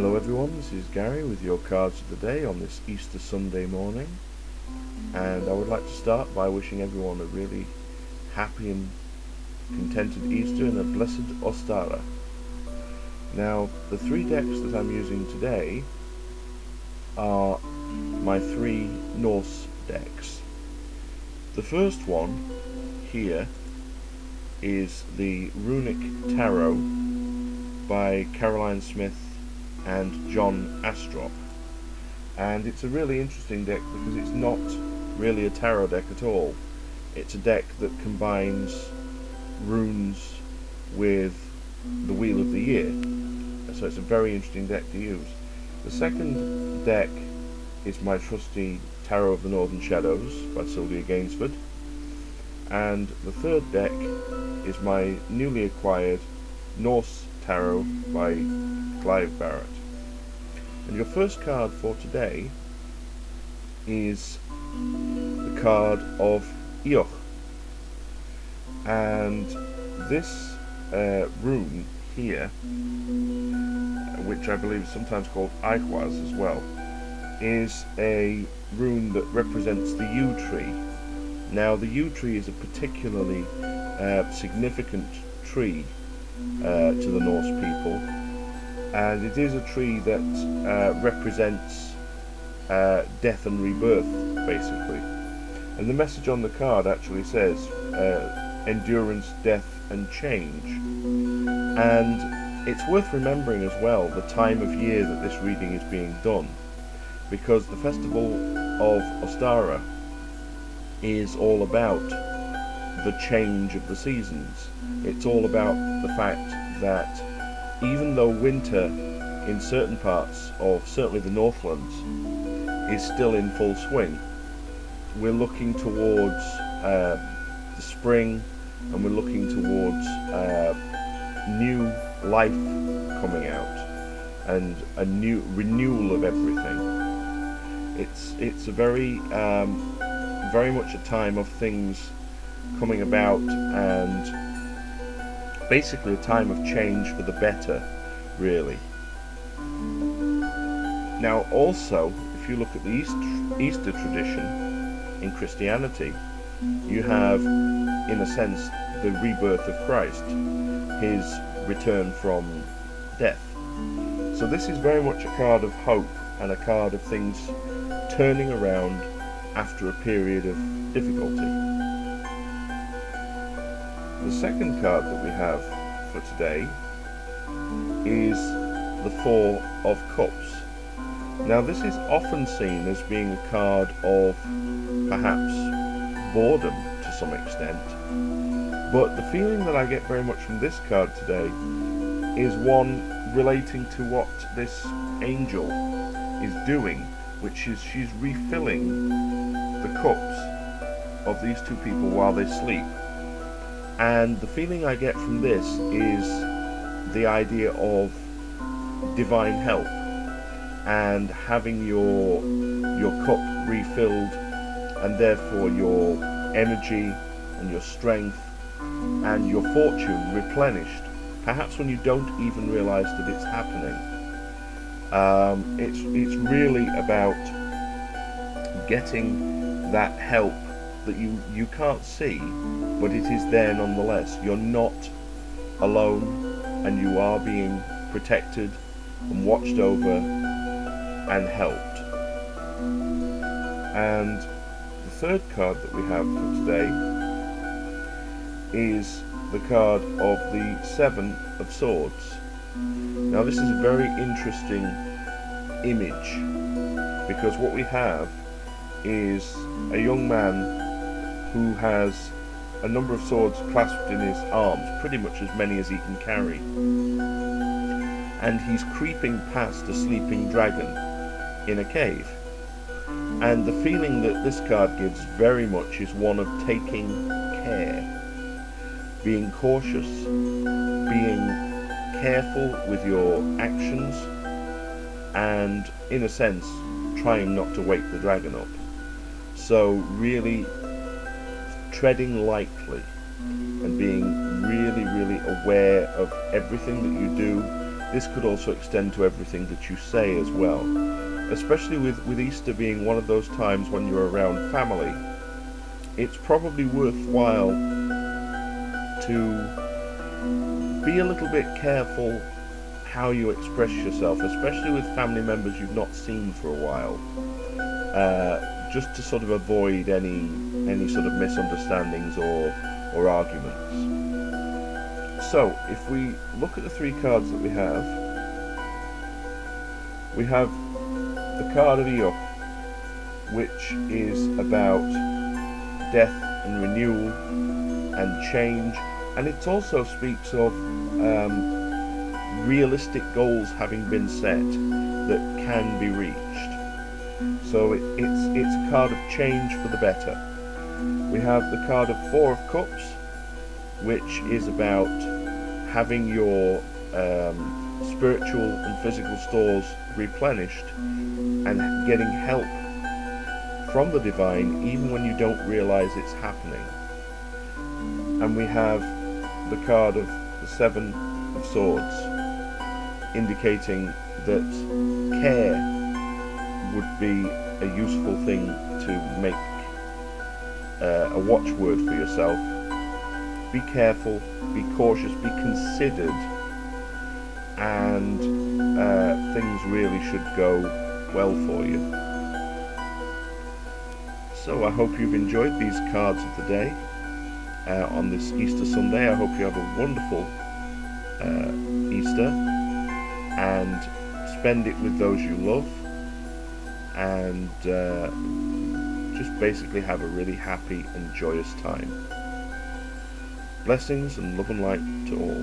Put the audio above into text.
Hello everyone, this is Gary with your cards of the day on this Easter Sunday morning, and I would like to start by wishing everyone a really happy and contented Easter and a blessed Ostara. Now, the three decks that I'm using today are my three Norse decks. The first one here is the Runic Tarot by Caroline Smith and John Astrop, and it's a really interesting deck because it's not really a tarot deck at all. It's a deck that combines runes with the Wheel of the Year, so it's a very interesting deck to use. The second deck is my trusty Tarot of the Northern Shadows by Sylvia Gainsford, and the third deck is my newly acquired Norse Tarot by Clive Barrett. And your first card for today is the card of Ioch, and this rune here, which I believe is sometimes called Eichwaz as well, is a rune that represents the yew tree. Now, the yew tree is a particularly significant tree to the Norse people, and it is a tree that represents death and rebirth, basically. And the message on the card actually says endurance, death and change. And it's worth remembering as well the time of year that this reading is being done, because the festival of Ostara is all about the change of the seasons. It's all about the fact that even though winter in certain parts of certainly the Northlands is still in full swing, we're looking towards the spring, and we're looking towards new life coming out and a new renewal of everything. It's a very much a time of things coming about, and basically a time of change for the better, really. Now, also, if you look at the Easter tradition in Christianity, you have, in a sense, the rebirth of Christ, his return from death. So this is very much a card of hope and a card of things turning around after a period of difficulty. The second card that we have for today is the Four of Cups. Now, this is often seen as being a card of perhaps boredom to some extent, but the feeling that I get very much from this card today is one relating to what this angel is doing, which is she's refilling the cups of these two people while they sleep. And the feeling I get from this is the idea of divine help and having your cup refilled, and therefore your energy and your strength and your fortune replenished, perhaps when you don't even realize that it's happening. It's really about getting that help that you can't see, but it is there nonetheless. You're not alone, and you are being protected and watched over and helped. And the third card that we have for today is the card of the Seven of Swords. Now, this is a very interesting image, because what we have is a young man who has a number of swords clasped in his arms, pretty much as many as he can carry, and he's creeping past a sleeping dragon in a cave. And the feeling that this card gives very much is one of taking care, being cautious, being careful with your actions, and in a sense trying not to wake the dragon up. So really treading lightly and being really aware of everything that you do this could also extend to everything that you say as well, especially with Easter being one of those times when you're around family. It's probably worthwhile to be a little bit careful how you express yourself, especially with family members you've not seen for a while, just to sort of avoid any sort of misunderstandings or arguments. So, if we look at the three cards that we have the card of Eop, which is about death and renewal and change, and it also speaks of realistic goals having been set that can be reached. So it's a card of change for the better. We have the card of Four of Cups, which is about having your spiritual and physical stores replenished and getting help from the divine even when you don't realize it's happening. And we have the card of the Seven of Swords, indicating that care would be a useful thing to make a watchword for yourself. Be careful, be cautious, be considered, and things really should go well for you. So I hope you've enjoyed these cards of the day on this Easter Sunday. I hope you have a wonderful Easter and spend it with those you love, and just basically have a really happy and joyous time. Blessings and love and light to all.